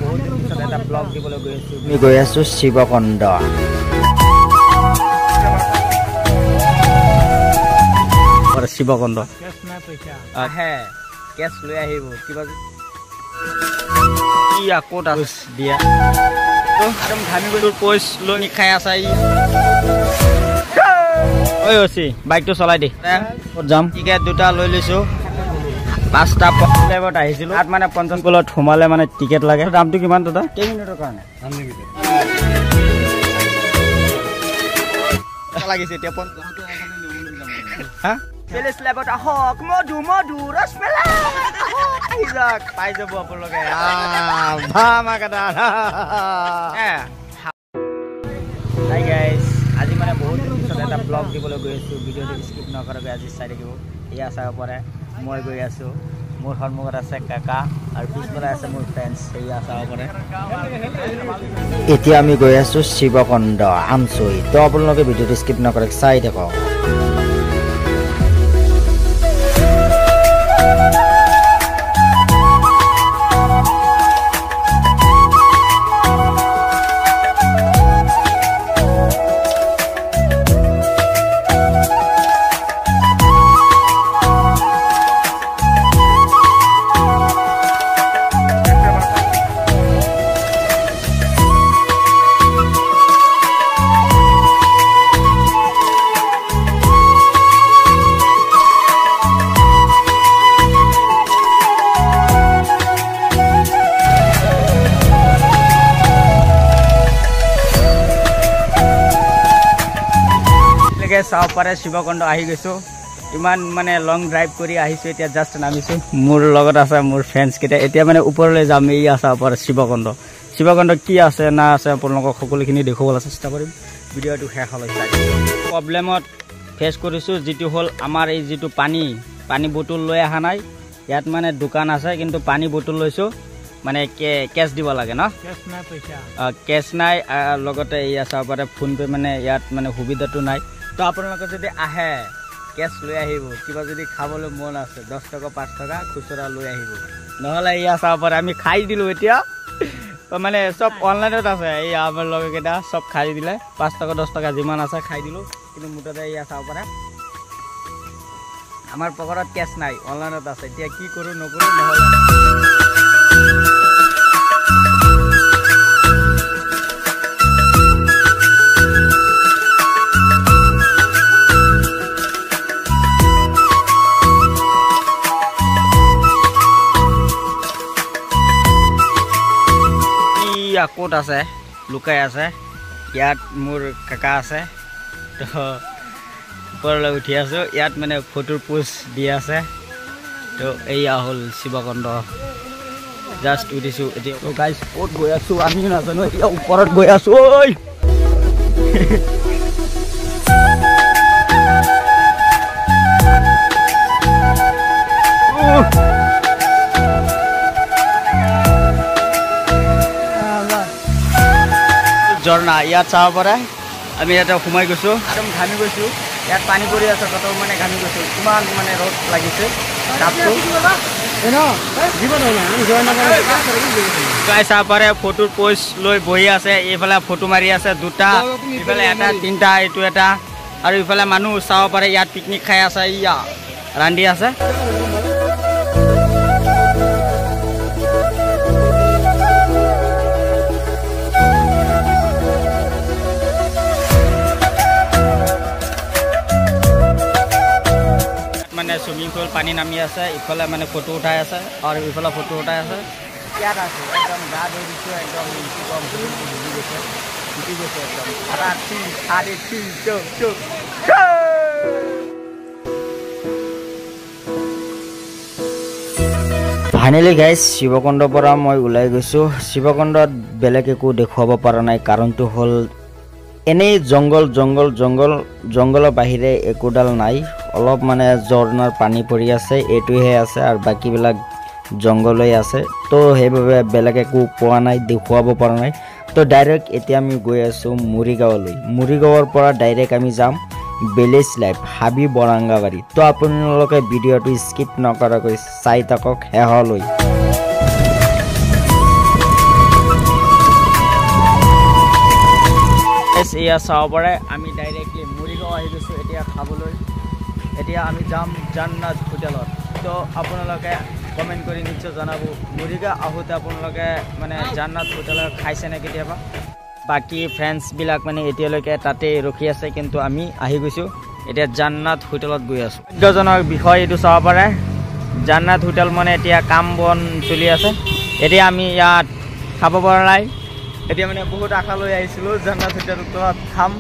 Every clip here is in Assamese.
বহুত দিন পিছত এটা ব্লগ দিবলৈ গৈ আছো। আমি গৈ আছো শিৱকুণ্ড। শিৱকুণ্ড আহে কেছ লৈ আহিব কিবা কি আকৌ দিয়া একদম ঘামি গলো পইচ লৈ খাই আছা ঐ অচি বাইকটো চলাই দে ক'ত যাম টিকেট দুটা লৈ লৈছো 5টা ফ্লাইট আহিছিলো তাত মানে 50 কলত সোমালে মানে টিকেট লাগে দামটো কিমান দাদা কেইমিনিটৰ কাৰণে লাগিছে এতিয়া 50 হা পেলেস লেবট আহক মধু মধু রসমেলাই আইজাক পাই যাব আপোনালোকে ভামাকাদা হাই গাইস আজি মানে বহুত দিন পিছত এটা ব্লগ দিবলৈ গৈ আছো ভিডিওটো স্কিপ নকৰাকৈ আজি চাই থাকিব ইয়া চাব পাৰে মই গৈ আছো মোৰ সন্মুখত আছে কাকা আৰু পিছফালে আছে মোৰ ফ্ৰেণ্ডছ ইয়া চাব পাৰে এতিয়া আমি গৈ আছো শিৱকুণ্ড আমচৈ তো আপোনালোকে ভিডিওটো স্কিপ নকৰাকৈ চাই থাকক চাও পাৰে শিৱকুণ্ড আহি গৈছো ইমান মানে লং ড্ৰাইভ কৰি আহিছো এতিয়া জাস্ট নামিছো মোৰ লগত আছে মোৰ ফ্ৰেণ্ডছ কেইটা এতিয়া মানে ওপৰলৈ যাম এই চাও পাৰে শিৱকুণ্ড কি আছে না আছে আপোনালোকক সকলোখিনি দেখুৱাবলৈ চেষ্টা কৰিম ভিডিওটো শেষলৈ চাই প্ৰব্লেমত ফেচ কৰিছো যেটো হল আমাৰ এই যেটো পানী বটল লৈ আহা নাই ইয়াত মানে দোকান আছে কিন্তু পানী বটল লৈছো মানে কেছ দিব লাগে না কেছ নাই লগতে ইয়া চাও পাৰে ফোন পে মানে ইয়াত মানে সুবিধাটো নাই তো আপোনালোকে যদি আহে কেছ লৈ আহিব কিবা যদি খাবলৈ মন আছে 10 টকা 5 টকা খুচৰা লৈ আহিব নহলে ইয়া চাব পাৰে আমি খাই দিলো এতিয়া মানে সব অনলাইনত আছে এই আমাৰ লগকেইটা সব খাই দিলে 5 টকা 10 টকা যিমান আছে খাই দিলো কিন্তু মুঠতে ইয়া চাব পাৰে আমাৰ পকেটত কেছ নাই অনলাইনত আছে এতিয়া কি কৰো নকৰো নহলে ক'ত আছে লুকাই আছে ইয়াত মোৰ কাকা আছে তো ওপৰলৈ উঠি আছো ইয়াত মানে ফটোৰ পোষ্ট দি আছে তো এয়া হ'ল শিৱকুণ্ড জাষ্ট উঠিছো এতিয়া তো গাইজ ক'ত গৈ আছো আমি নাজানো এতিয়া ওপৰত গৈ আছো ঐ ঝৰ্ণা ইয়াত চাব পাৰে আমি ইয়াতে সোমাই গৈছো একদম ঘামি গৈছো ইয়াত পানী পৰি আছে কত মানে ঘামি গৈছো কিমান মানে ৰ'দ লাগিছে তাপটো গাই চাব পাৰে ফটোৰ পোষ্ট লৈ বহি আছে এইফালে ফটো মাৰি আছে দুটা এইফালে এটা তিনটা এইটো এটা আৰু এইফালে মানুহ চাব পাৰে ইয়াত পিকনিক খাই আছে ইয়া ৰান্ধি আছে সুইমিং পুল পানী নামি আছে ইফালে মানে ফটো উঠাই আছে আৰু ইফালে ফটো উঠাই আছে ইয়াত আছে একদম গা ধুই দিছো একদম ফাইনেলি গাইজ শিৱকুণ্ডৰ পৰা মই ওলাই গৈছো শিৱকুণ্ডত বেলেগ একো দেখুৱাব পৰা নাই কাৰণটো হ'ল এনেই জংগলৰ বাহিৰে একোডাল নাই অলপ মানে ঝৰ্ণাৰ পানী পৰি আছে এইটোহে আছে আৰু বাকিবিলাক জংগলই আছে তো সেইভাবে বেলেগ একো পোৱা নাই দেখুৱাব পৰা নাই তো ডাইৰেক্ট এতিয়া আমি গৈ আছো মুৰিগাঁৱলৈ মুৰিগাঁৱৰ পৰা ডাইৰেক্ট আমি যাম ভিলেজ লাইফ হাবি বৰাংগাবাৰী তো আপোনালোকে ভিডিওটো স্কিপ নকৰাকৈ চাই থাকক শেষলৈ এয়া চাব পাৰে আমি ডাইৰেক্টলি মৰিগাঁও আহি গৈছোঁ এতিয়া খাবলৈ এতিয়া আমি যাম জান্নাত হোটেলত তো আপোনালোকে কমেণ্ট কৰি নিশ্চয় জনাব মৰিগাঁও আহোঁতে আপোনালোকে মানে জান্নাত হোটেলত খাইছেনে কেতিয়াবা বাকী ফ্ৰেণ্ডছবিলাক মানে এতিয়ালৈকে তাতে ৰখি আছে কিন্তু আমি আহি গৈছোঁ এতিয়া জান্নাত হোটেলত গৈ আছোঁ আশ্চৰ্যজনক বিষয় এইটো চাব পাৰে জান্নাত হোটেল মানে এতিয়া কাম বন চলি আছে এতিয়া আমি ইয়াত খাব পৰা নাই এতিয়া মানে বহুত আশা লৈ আহিছিলোঁ জান্নাত হোটেলত খাম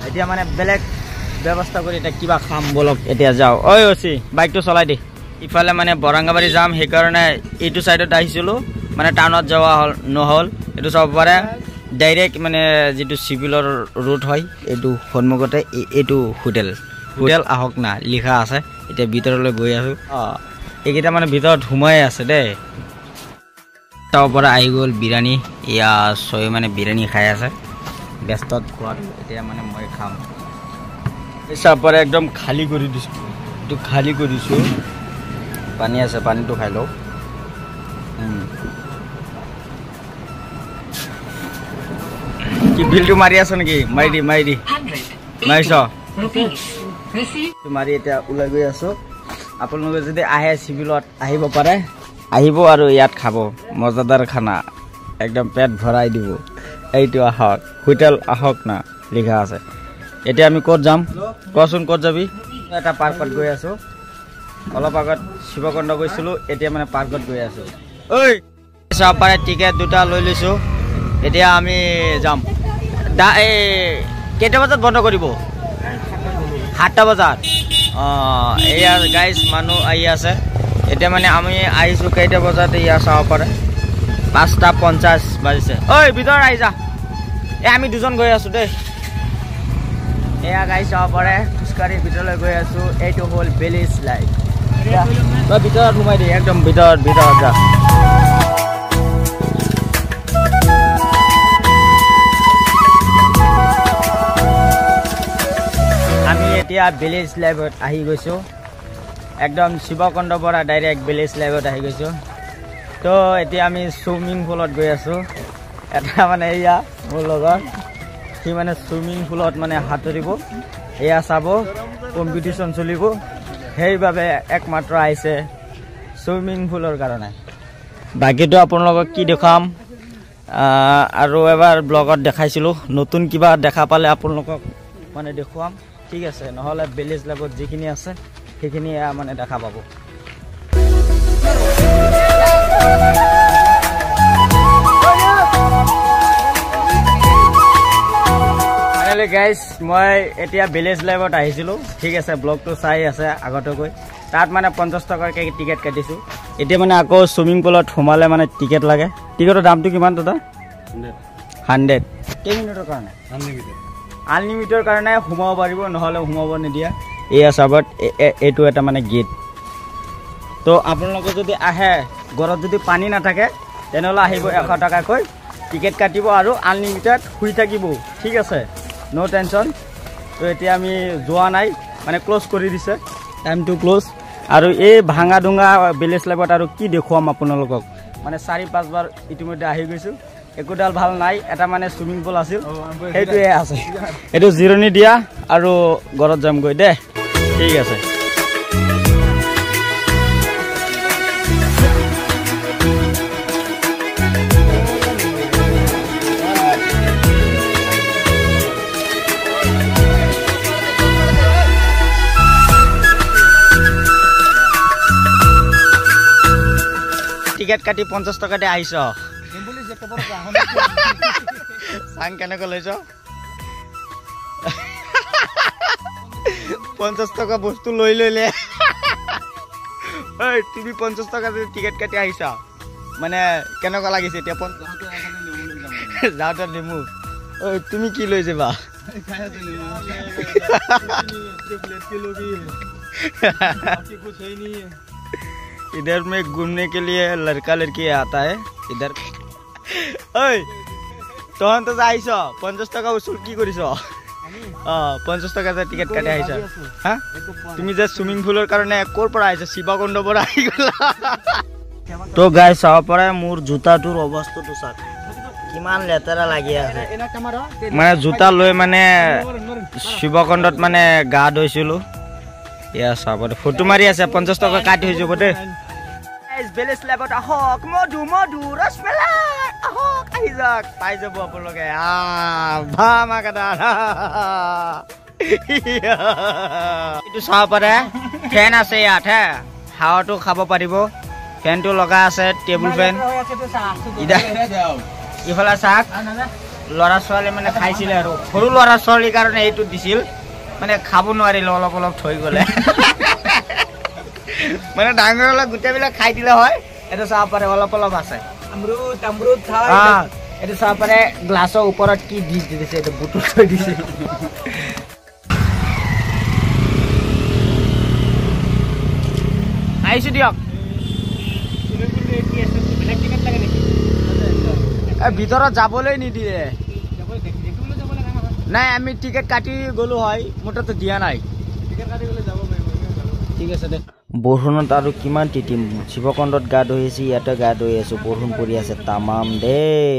এতিয়া মানে বেলেগ ব্যৱস্থা কৰি এতিয়া কিবা খাম বলক এতিয়া যাওঁ ঐ অচি বাইকটো চলাই দে ইফালে মানে বৰংগাবাৰী যাম সেইকাৰণে এইটো ছাইডত আহিছিলোঁ মানে টাউনত যোৱা হ'ল নহ'ল এইটো চাব পাৰে ডাইৰেক্ট মানে যিটো চিভিলৰ ৰোড হয় এইটো সন্মুখতে এইটো হোটেল আহক না লিখা আছে এতিয়া ভিতৰলৈ গৈ আছোঁ এইকেইটা মানে ভিতৰত সোমাই আছে দেই তাৰ পৰা আহি গ'ল বিৰিয়ানী এয়া চৈ মানে বিৰিয়ানী খাই আছে ব্যস্তত খোৱাত এতিয়া মানে মই খাম চাব পাৰে একদম খালী কৰি দিছোঁ এইটো খালী কৰিছোঁ পানী আছে পানীটো খাই লওঁ কি বিলটো মাৰি আছে নেকি মাৰি দি মাৰিছ মাৰি এতিয়া ওলাই গৈ আছোঁ আপোনালোকে যদি আহে চিভিলত আহিব পাৰে আহিব আৰু ইয়াত খাব মজাদাৰ খানা একদম পেট ভৰাই দিব এইটো আহক হোটেল আহক না লিখা আছে এতিয়া আমি ক'ত যাম কচোন ক'ত যাবি এটা পাৰ্কত গৈ আছোঁ অলপ আগত শিৱকুণ্ড গৈছিলোঁ এতিয়া মানে পাৰ্কত গৈ আছোঁ ঐ চাব পাৰে টিকেট দুটা লৈ লৈছোঁ এতিয়া আমি যাম এই কেইটা বজাত বন্ধ কৰিব 7টা বজাত এয়া গাইজ মানুহ আহি আছে এতিয়া মানে আমি আহিছোঁ কেইটা বজাত এয়া চাব পাৰে 5:50 বাজিছে ঐ ভিতৰত আহি যা এই আমি দুজন গৈ আছোঁ দেই এয়া গাইজ চাব পাৰে খোজকাঢ়ি ভিতৰলৈ গৈ আছোঁ এইটো হ'ল বেলিজ লাইফ তই ভিতৰত সোমাই দে একদম ভিতৰত যা আমি এতিয়া ভিলেজ লাইফত আহি গৈছোঁ একদম শিৱকুণ্ডৰ পৰা ডাইৰেক্ট ভিলেজ লাইফত আহি গৈছোঁ তো এতিয়া আমি চুইমিং পুলত গৈ আছোঁ এটা মানে এয়া মোৰ লগত সি মানে চুইমিং পুলত মানে সাঁতুৰিব এয়া চাব কম্পিটিশ্যন চলিব সেইবাবে একমাত্ৰ আহিছে চুইমিং পুলৰ কাৰণে বাকীটো আপোনালোকক কি দেখাম আৰু এবাৰ ব্লগত দেখাইছিলোঁ নতুন কিবা দেখা পালে আপোনালোকক মানে দেখুৱাম ঠিক আছে নহ'লে ভিলেজ লাইফত যিখিনি আছে সেইখিনি মানে দেখা পাব ফাইনেলি গাইজ মই এতিয়া ভিলেজ লাইফত আহিছিলোঁ ঠিক আছে ব্লগটো চাই আছে আগতকৈ তাত মানে 50 টকাকৈ টিকেট কাটিছোঁ এতিয়া মানে আকৌ চুইমিং পুলত সোমালে মানে টিকেট লাগে টিকেটৰ দামটো কিমান দাদা 100 কেইমিনিটৰ কাৰণে আনলিমিটেডৰ কাৰণে সোমাব পাৰিব নহ'লে সোমাব নিদিয়া এয়া চাবত এইটো এটা মানে গেট তো আপোনালোকে যদি আহে ঘৰত যদি পানী নাথাকে তেনেহ'লে আহিব 100 টকাকৈ টিকেট কাটিব আৰু আনলিমিটেড শুই থাকিব ঠিক আছে নো টেনশ্যন তো এতিয়া আমি যোৱা নাই মানে ক্ল'জ কৰি দিছে টাইমটো ক্ল'জ আৰু এই ভাঙা ডুঙা ভিলেজ লাইফত আৰু কি দেখুৱাম আপোনালোকক মানে 4-5 বাৰ ইতিমধ্যে আহি গৈছোঁ একোডাল ভাল নাই এটা মানে চুইমিং পুল আছিল সেইটোৱে আছে এইটো জিৰণি দিয়া আৰু ঘৰত যামগৈ দে ঠিক আছে টিকেট কাটি 50 টকাতে আহিছ চাং কেনেকৈ লৈছ 50 টকা বস্তু লৈ লৈলে তুমি 50 টকা টিকেট কাটি আহিছা মানে কেনেকুৱা লাগিছে এতিয়া যাওঁতে নেমু তুমি কি লৈ যাবা इधर में घूमने के लिए लड़का लड़की आता है इधर तहन तो आईस 50 टका उसूल की करिस 50 टका टिकेट काटे आईस हाँ तुम जे स्विमिंग पुलर कारणे कोर पर आईस शिवकुंड पर आई गला तो गाइस चाव परे मोर जूताटोर अवस्थाটো চাক কিমান লেতেৰা লাগি আছে মানে জোতা লৈ মানে শিৱকুণ্ডত মানে গা ধুইছিলোঁ এয়া চাব ফটো মাৰি আছে 50 টকা কাটি হৈ যাব দেই বেলেজ লেবত আহক মধু মধু ৰসমেলাই আহক আহি যাওক পাই যাব আপোনালোকে এইটো চাব পাৰে ফেন আছে ইয়াত হে হাৱাটো খাব পাৰিব ফেনটো লগা আছে টেবুল ফেন ইফালে চাওক ল'ৰা ছোৱালী মানে খাইছিলে আৰু সৰু ল'ৰা ছোৱালীৰ কাৰণে এইটো দিছিল মানে খাব নোৱাৰিলে অলপ অলপ থৈ গ'লে মানে ডাঙৰ অলপ গোটেইবিলাক খাই দিলে হয় এইটো চাব পাৰে অলপ অলপ আছে এইটো চাব পাৰে গ্লাছৰ ওপৰত কি দি দিছে এইটো বুটুল থৈ দিছে আহিছোঁ দিয়ক ভিতৰত যাবলৈ নিদিয়ে নাই আমি টিকেট কাটি গ'লো হয় মোৰ তাতো দিয়া নাই ঠিক আছে দে বৰষুণত আৰু কিমান তিতিম শিৱকুণ্ডত গা ধুই আছো ইয়াতে গা ধুই আছো বৰষুণ পৰি আছে তামাম দেই